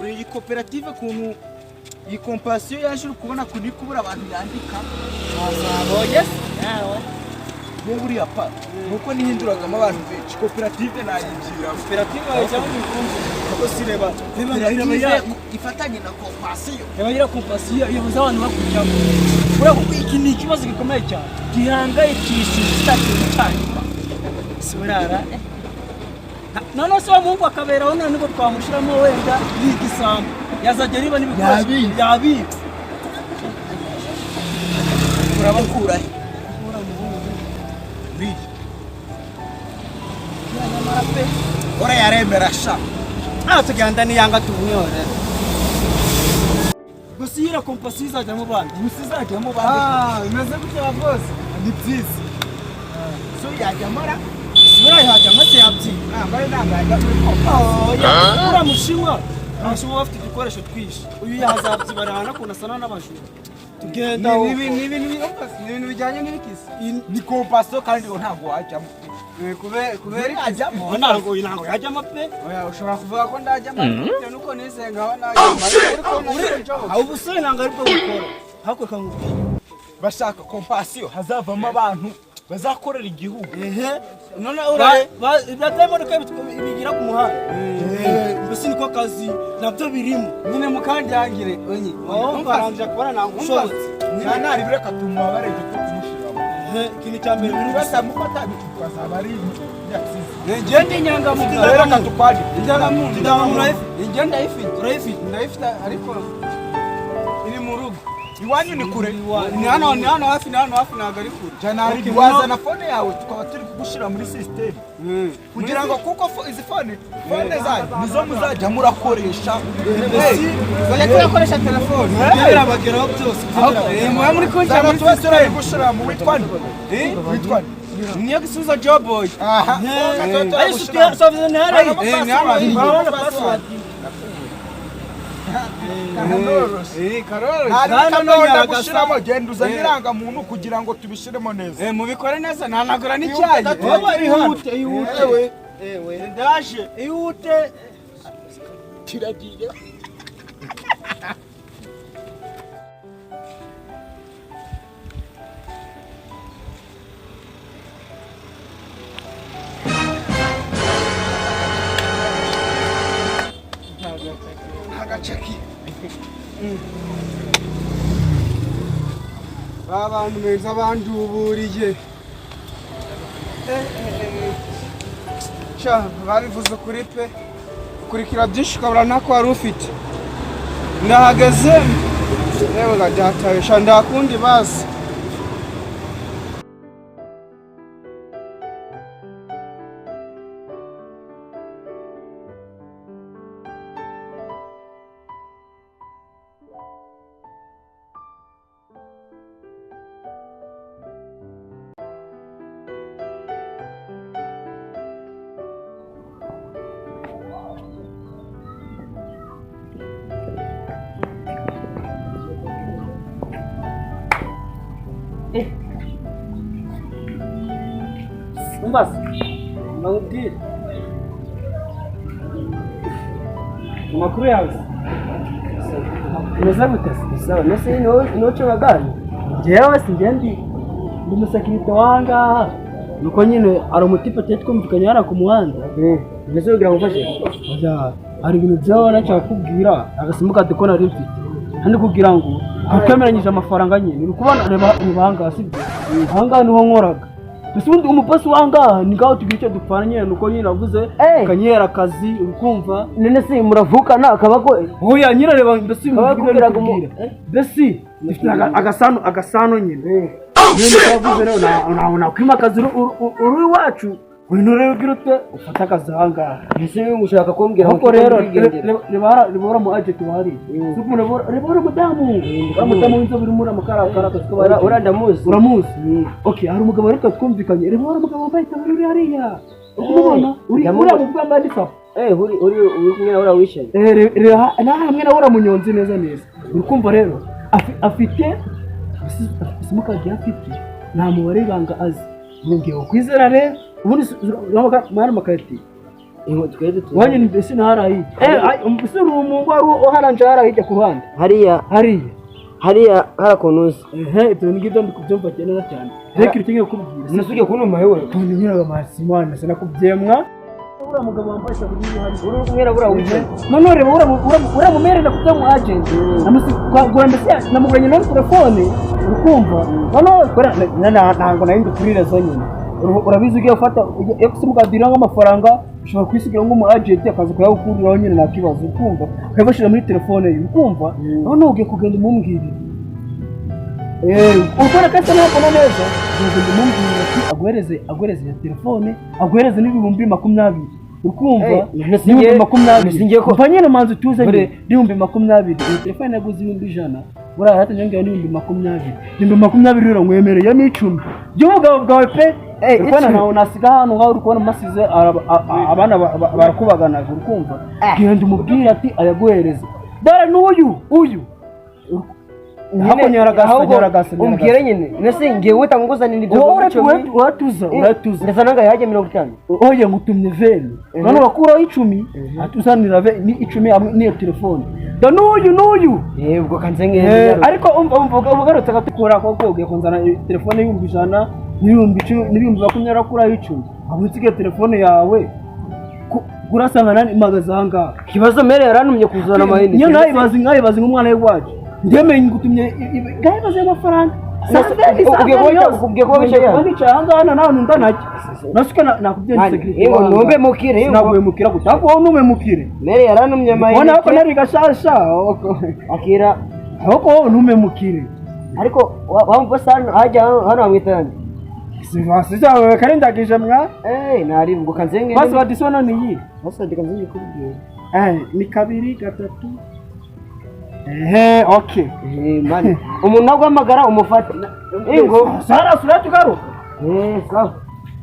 uri iyi koperative kuntu iyi compassion yaje kubona kuri kubura abantu yandika azabonye yawe buriya pa nuko nihinduragamo abantu benshi koperative nayigira koperative cyangwa ibikunze kuko sireba ifatanye na compassion yabagira compassion yabuze abantu bakujyamo ura kuko iki ni ikibazo gikomeye cyane gihangayikishije cyane cyane siburara none se wamungu akaberaho none ngo twamushiramo wenda yigisambu yazajya riba n'ibikoresho yabitse urabakura ora yaremera sha tugenda niyanga tubunyore gusira compassion izajya mu bandi musizajya mu bandi imeze gutya bose ni byiza so yajyamara sura yajya maze yabyi nambaye nangajya muri compassion uramushimwa abashimwa bafite ibikoresho twishi uyu yazabyibarana kuna sana n'abajura tugenda ni ibintu bijyanye n'ibikisi ni compassion kandi ntabwo wajyamo kubera ajyamo ntabwo yajyamo pe ushobora kuvuga ko ndajyamo bitewe nuko nisenga aho najyamo aho ubusore ntabwo aribwo bukora hako kangubwiye bashaka compassion hazavamo abantu bazakorera igihugu none uraye byatemodoka bigira ku muhanda mbese niko kazi nabyo birimo nyine mukandangire onye baranje kubara ntabwo ushobotse nari bireka tumubare cyo kumushiramo ikintu cya mbere biri basa mufata bitwaza bari yaksize ngende nyanga mu rero katukwadi ndamu ingenda urayifite ariko iri mu rugo iwanyu ni kure ni hano hafi ntabwo ari kure janari wazana fone yawe tukaba turi kugushira muri system kugira ngo kuko izi fone zanyu nizo muzajya murakoresha bajya turakoresha telefone birabageraho byose muba muri kunjira turi gushira mu witwani niyo gisubizo job boy ayi sutia soveze ntara password Karoro gushiramo genda uzana irangamuntu kugira ngo tubishiremo neza mubikore neza ntanagura n'icyayi ihute ndaje ihute kiragiye agacaki abantu beza banduburiye babivuze kuri pe ukurikira byinshi ukabura ntako wari ufite ndahageze yewe gajyataye ndakundi bazi Umbas, mangubwire amakuru yawe umeze gute sawa nese inoce bagani jewe singendi ndi musekirite wanga nuko nyine ari umutipe twumvikanye hara ku muhanda umeze kugira ngo ufashe hari ibintu byawe nacyo kubwira agasimuka dukona ari mfite kandi kugira ngo ukemeranyije amafaranga nyine uri kubona reba ibanga sibyo hanga niho nkoraga Bisundi umupasi wanga ningaho tugice dupfanye nuko nyine navuze kanyera akazi urukumva nene se muravukana akabako oya nyine reba mbese mubwira mbese agasano nyine nyine navuze rero na kwimakaza uri wacu Wino rero girute ufata akazanga ese ushaka kumbwira ko rero ribora mu agent wari suko ribora mudamu w'inzo biri muri amakarakara tukabara urandamuzi uramuzi okay hari umugabo reka twumvikanye ribora umugabo wambaye taburi hariya ukubona uri mu bwambandi safa uri kumwe ura wishe na hamwe na ura munyonzi neza urukumva rero afite simukaje afite nta mubare banga azi ngiye kwizera rero ubundi mwana makariti Wanye ndese naharayi. Umusore umuntu wari oharanje harahijya ku ruhande. Hariya harakonuza. Ibyo ngibyo ndikubyumva cyane cyane. Reka irutinge kubwira. Nasugiye kunuma hewe. Tunyira amasimana sinakubyemwa. Ura mugabo wambaye sabuni hari. Urumwera bura wije. None ura mumereza kujya mu agent. Namusi kwagura mbese namuguranye no telefone. Ukumva? None kora ntango nayindi kurira zonyine. Urabizi ugiye ufata yo kusimugadira nk'amafaranga ushobora kwisigira ngo mu agent akaza kuyakuriraho nyine nakibazo ukumva ukabashira muri telefone ye ukumva none ugiye kugenda umumbwirira ukora kase ntabona neza ugenda umumbwirira ati agwereze ya telefone agwereze n'ibihumbi 20 ukumva n'ibihumbi 20 singiye ko nyine manzi tuze n'ibihumbi 20 iyi telefone yaguze ibihumbi 100 bura hata nyanga n'ibihumbi 20 rero nkwemereye n'icumi by'umugabo bwawe pe Urukwana nawe nasiga hano ngaho urukwana masize abana barakubagana urukumva genda umubwira ati ayaguhereza dore n'uyu hako nyaragasa umbwire nyine nese ngiye utanguzanira ibyo uratuza ndasa nanga yaje 50 oye ngutumye veni none wakuraho 10 atuzanira ni 10 niyo telefone da n'uyu yebwo kanze ngeze ariko ugarutse gatukura ko ugiye kunzana telefone y'umbijana n'ibihumbi 20 kuraho 10 abunzige telefone yawe kurasanga nani magaza hanga kibazo mere yaranumye kuzana amahini niyo nayibazi nk'umwana wacu ndemeye ngutumye gayibaze amafaranga ugiye kuba bicaye hanga nawe ndanaje nasuka nakubyenze security ngo numbe mukire naguye mukira gutako nume mukire mere yaranumye amahini ubona ko nari gashasha akira ahoko nume mukire ariko wamvasa hajya hano amwitanye Sivasiza karindagije mwa nari ngo kanzenge basi badisona ni yi basi ndikanzenge kubwira ni 2 3 okay man umuntu nagwamagara umufata ingo sara suratu garuka sawa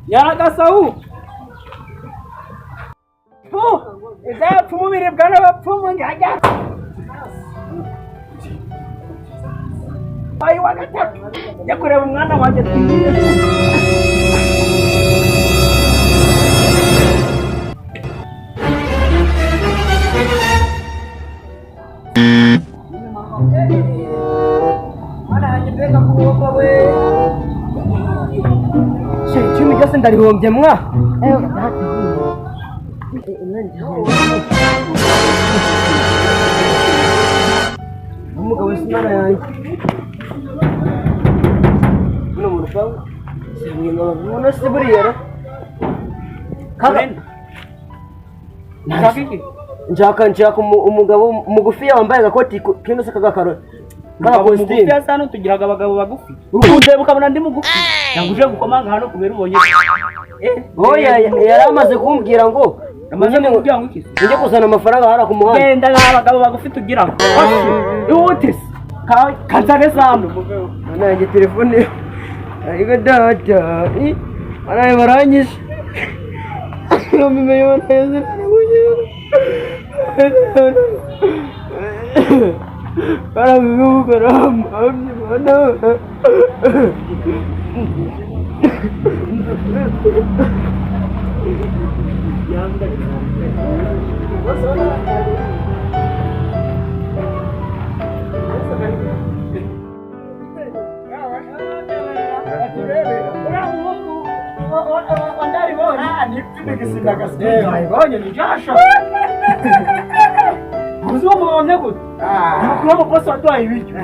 yaragasahu izapfumubire bwana bapfumu njya ayi wagatatu yakureba umwana wanjye twiye Chimi gase ndarihombye mwa umugabo simana yanjye no murufaho simwe ngabona siburiera kaga njaka umugabo mugufi wambaye agakoti kino se kagakaro mugufi asano tugiraga abagabo bagufi urukunde bukabona ndi mugufi yanguje gukomanga hano kubera ubonye oya yaramaze kumbwira ngo amaze kumbwira ngo iki nje kuzana amafaranga hara ku muhanda genda abagabo bagufi tugira ihutise kanzane sambu nanjye telefone ariko data baraye baranyishe yo mimeyo neza para viu caramba mano Nakuwa poso atwa ibicyo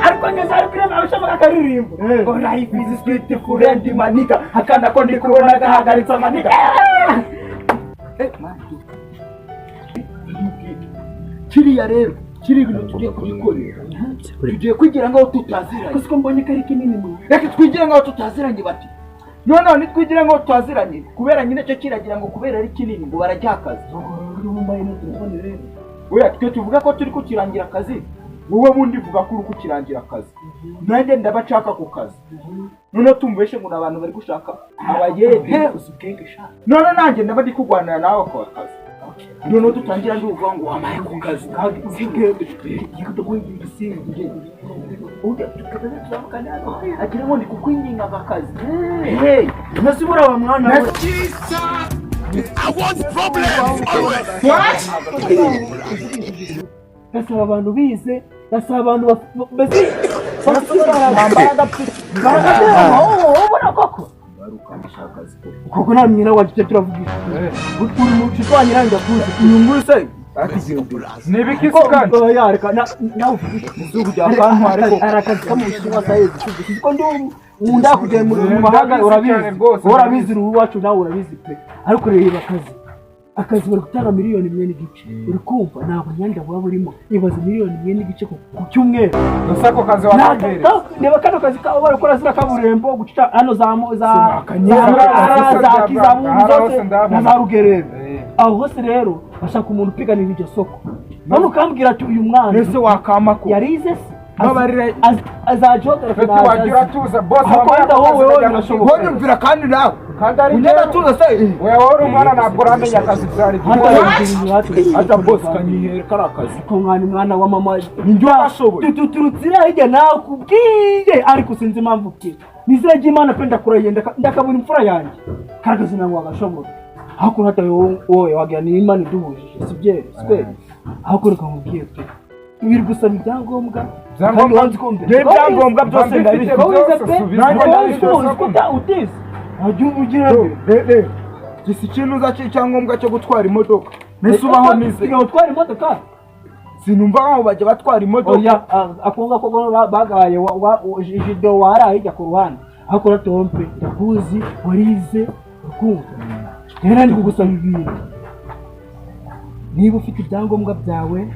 ariko ngeze ari kure abashaka karirimbo ngo life is sweet friend manika akanda ko ndikubona gahagaritsa manika kiriya rero kiri ibintu tugiye kubikorera tugiye kwigira ngaho tutaziranye kuko mbonye kari kinini mu reka twigira ngaho tutaziranye bati none nitwigira ngaho tutaziranye kubera nyine cyo kiragira ngo kubera ari kinini ngo barajyakaza mumbaye no telefone rero oya twe tuvuga ko turi kukirangira akazi wowe bundi vuga ko uri kukirangira akazi nanjye ndabacaka ku kazi none tumveshe ngo abantu bari gushaka abayede usukenge sha none nanjye ndabadi kugwanira nawe kwa kazi none tutangira ndi uvuga ngo amaye ku kazi kage yikuto kwinginga isinge ude tukabaza turamukana agira ngo ndi kukwinginga akazi hey nasibura wa mwana we gasaba abantu bize, gasaba abantu mbese ubona koko nta mwira wacu icyo turavugisha uri mu nshuti wanyu irangira kuzi inyungu se nibiki kandi yareka nawe uvugisha izuba rya kantu arakazi kamushinga sayezi siko ndunda kujya mu mahanga urabizi uruhu wacu nawe urabizi pe ariko reba akazi bari gutanga miliyoni 1 n'igice uri kumva ntabwo nyanda buba burimo ibaze miliyoni 1 n'igice ku cyumweru gasako kazi wakambere neba kano kazi kabo bari gukora zira kaburembo guca hano za za rugerero aho hose rero bashaka umuntu upiganira iryo soko none ukambwira ati uyu mwana ese wakama ko yarize se mabarire azajogera kandi wagira tuza boss akanda wowe birashoboka wowe umvira kandi nawe kandi ari njye tuza se wewe uri umwana ntabwo uramenya akazi byari ata boss kanyihere karakazi ko mwana wa mama njye ashoboye tuturutsira hirya nawe kubwiye ariko sinzi impamvu ki nizira ry'Imana penda kurayenda ndakabona imfura yanjye karagaze nango agashobora hakuru hata wowe wagira ni Imana iduhujije sibyere swe hakuru kamubwiye pe ibiri gusaba ibyangombwa ibyangombwa byose ndabifite utize ugire gisi ikintu uzaca icyangombwa cyo gutwara imodoka mbese ubaho nize gutwara imodoka sinumva aho bajya batwara imodoka oya akunga ko bagaye jido waraye ijya ku ruhande hakora tompe ndakuzi warize ukumva rero ndi kugusaba ibintu niba ufite ibyangombwa byawe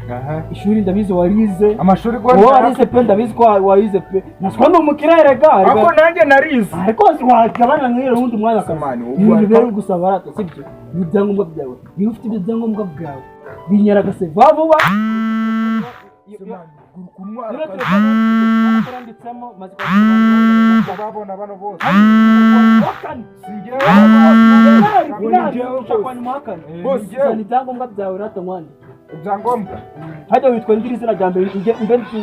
ishuri ndabizi warize amashuri warize pe ndabizi ko warize pe naswa no mukirere ga ariko nanjye narize ariko wagabana nk'iro wundi mwanya kamani rero gusaba arata sibyo ibyangombwa byawe niba ufite ibyangombwa byawe binyaragase vuba kuranditsemo maze babona bano bose ibyangombwa byawe rata mwanya ibyangombwa hajya witwa ndiri izina rya mbere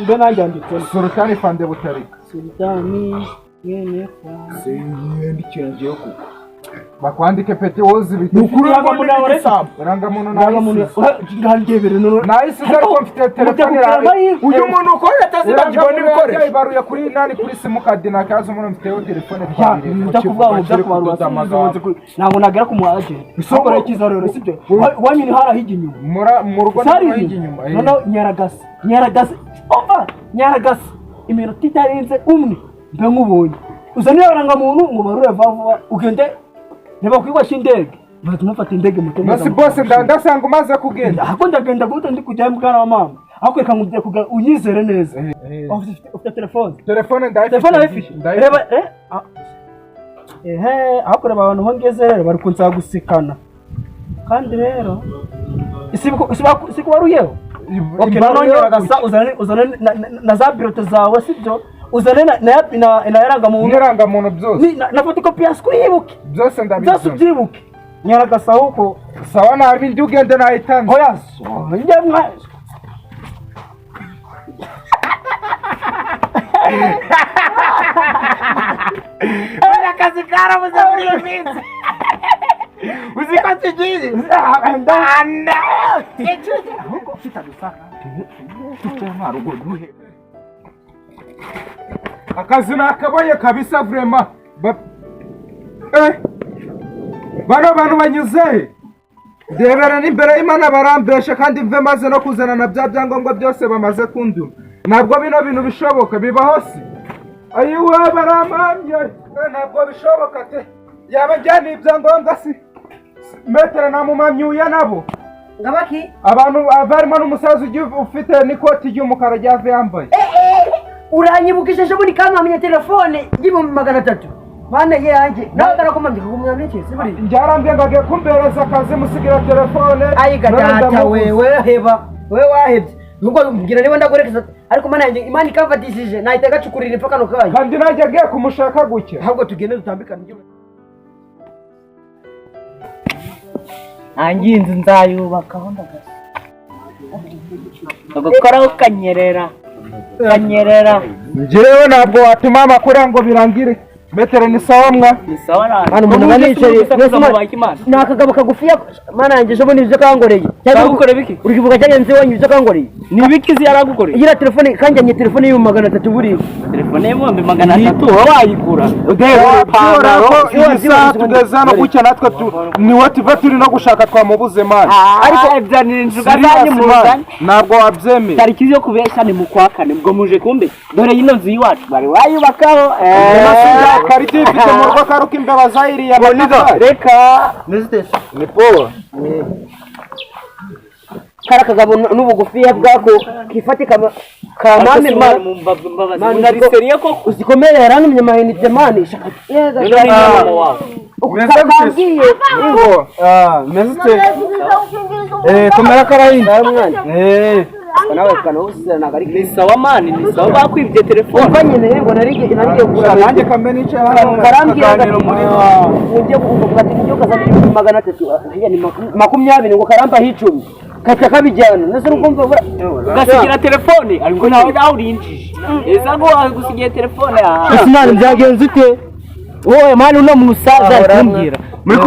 mbe nanjye anditse Sultani Fande Butarika Sultani yene ndikiranje kuko bakwandike peti wozi nukuri rangamuntu ngangebere no nahise ariko mfite telefone uyu muntu ukorera atazibagirwa n'ibikoresho ibaruye kuri nani kuri simukadi nakaza umuntu mfiteho telefone ntabwo nagera ku muaje isoko ikiza rero sibyo wanyu ni harahiga inyuma mu rugo harahiga inyuma noneho nyaragasi iminota itarenze umwe mbe nkubonye uzaniye abarangamuntu ngo barure vuba ugende niba kwigwasha indege batumufata indege mutemeza Masi boss ndasanga umaze kugenda ako ndagenda gute ndi kujya mbwana wa mama ako reka ngubye kuga unyizere neza ufite telefone ndayifite reba ako reba abantu hongeze rero bari kunsaba gusikana kandi rero isiku waruyeho okay none bagasa uzane na za birote zawe sibyo uzane na yaranga muntu byose na photocopy yaskwibuke byose ndabizi byibuke nyaragasa huko sawa na bindi ugende na itanze oya njye mwa Ora kazi kara muzauri minsi uzikati jini anda huko fita dusaka tutema rugo duhe akazi nakabaye kabisa vraiment bano bantu banyuze ndebera n'imbere y'Imana barambesha kandi mve maze no kuzana na bya byangombwa byose bamaze kunduma ntabwo bino bintu bishoboka bibaho si ayiwe baramamye ntabwo bishoboka te yaba njyana ibyangombwa si metere na mumamyuya nabo ngabaki abantu barimo n'umusaza ufite n'ikoti ry'umukara ryave yambaye uranyibukishije muri kamamye telefone y'ibihumbi 300 bana yanjye nawe karakomambye kugumya n'iki siburi njarambye ngagiye kumbereza akazi musigira telefone ayiga data wewe heba wewe wahebye nuko mbwira niba ndagorekeza ariko mana yanjye Imana ikamfatishije nahita gacukurira ipaka no kaye kandi nanjye agiye kumushaka guke ahubwo tugende dutambikana njye anginze nzayubakaho ndagasa ndagukora ukanyerera njyewe ntabwo watuma amakuru ngo birangire Metero ni sawa mwa? Ni sawa na. Hano umuntu banicaye nakagabo kagufiya mana yanjye jo boni ibyo kangoreye. Cyangwa gukora biki? Urivuga cyagenze wonye ibyo kangoreye. Ni biki zi yaragukoreye? Igira telefone kanjye telefone y'u 300 buri. Telefone y'u 300 wayigura. Udehora ko isa tugezana gucya natwe ni wativa turi no gushaka twamubuze mana. Ariko ebyanire njuga zanyu muzanye. Ntabwo wabyemeye. Tariki yo kubesha ni mukwakane bwo muje kumbe. Dore yino nzu yiwacu bari wayubakaho. Karite ifite mu rugo karuka imbeba zayiriya boniga. Reka nizitese. Ni poa. Karakagabo n'ubugufiya bwako kifatika kamame mani seriye ko uzikomeye yaranumye mahinite mani shaka yega ukakangiye ngo mezite komera karayinda mwana nawe kana usana gari ni sawa mani ni sawa bakwibye telefone banyene ngo narige kugura nanjye kambe nice barambye muri ngiye kuvuga ati ngiye kazana 300 yani 20 ngo karamba hicumi kata kabijyana nase rukumva gasigira telefone ariko nawe urinjije eza ngo gusigira telefone sinari byagenze ute wowe mani uno musaza kumbwira muri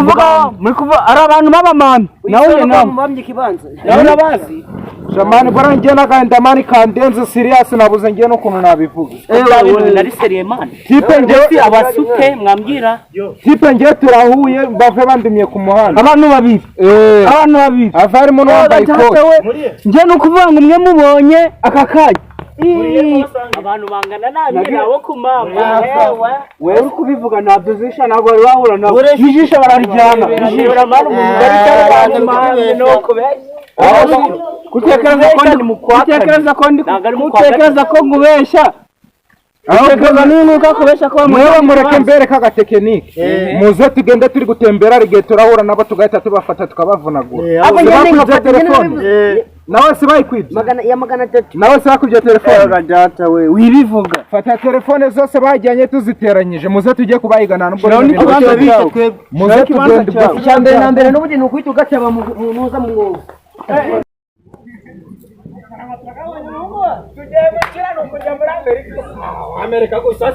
kuvuga ari abantu b'abamamyi nawe namamye kibanza nawe nabazi jamani bara ngiye naganda mani kandenze serious nabuze ngiye no kuntu nabivuga nari serious mani tipe ngiye abasuke mwambwira tipe ngiye turahuye bave bandimye ku muhanda abantu babiri avarimo n'uwambaye ikote ngiye no kuvuga ngo umwe mubonye akakaje abantu bangana namwe nawo kumama wewe kubivuga nabyo zisha ntabwo bari bahura nabo jisha bararyana jisha mara umuntu bari cyane no kubeshya kutekereza ko ngubeshya Aho nuko kubesha ko mwewe mureke mbere kagatekinike muze tugende turi gutembera rigiye turahura nabo tugahita tubafata tukabavunagura abo nyine telefone nawe se bayikwibye ya 300 nawe se bakubye telefone data we wibivuga fata telefone zose bajyanye tuziteranyije muze tujye kubayigana nubwo muze tugende cyambere na mbere n'ubundi nukwita ugataba muza mu ngogo Amerika gusa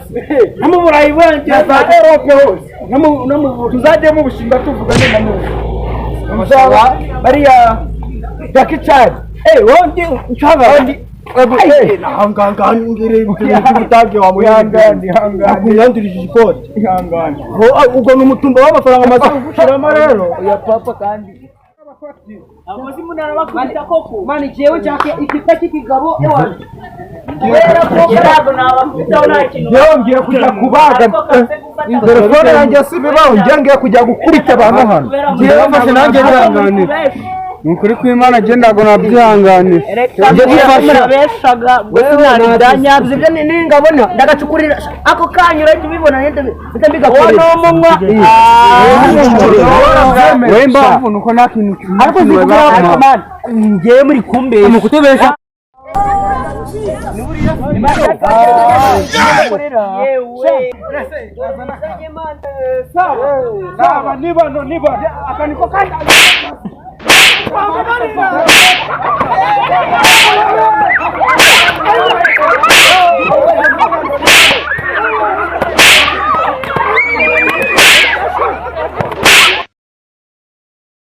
namu burayi bwanje za Europe hose namu tuzaje mu bushinga tuvuga nenda mu muzaba bariya Dakichad wonje nchaba hanganga ngire mutage wa muyangani akuyandurije ikoti ihangani ubwo n'umutumba w'amafaranga maze gushiramo rero ya papa kandi abazi munara bakubita koko mani jewe cyake ikipaki kigabo ewa ngiye kujya kubaga telefone yanjye sibibaho ngiye kujya gukubita abantu hano ngiye bafashe nanjye bihanganira nukuri kw'Imana agenda ngo nabyihanganira ngiye gufasha beshaga gusina ndanyabye byo ningabona ndagacukurira ako kanyura tubibona nende bitambigakorera wonomumwa wemba nuko nakintu ariko zikura man ngiye muri kumbe mu kutubesha sawa niba akaniko kandi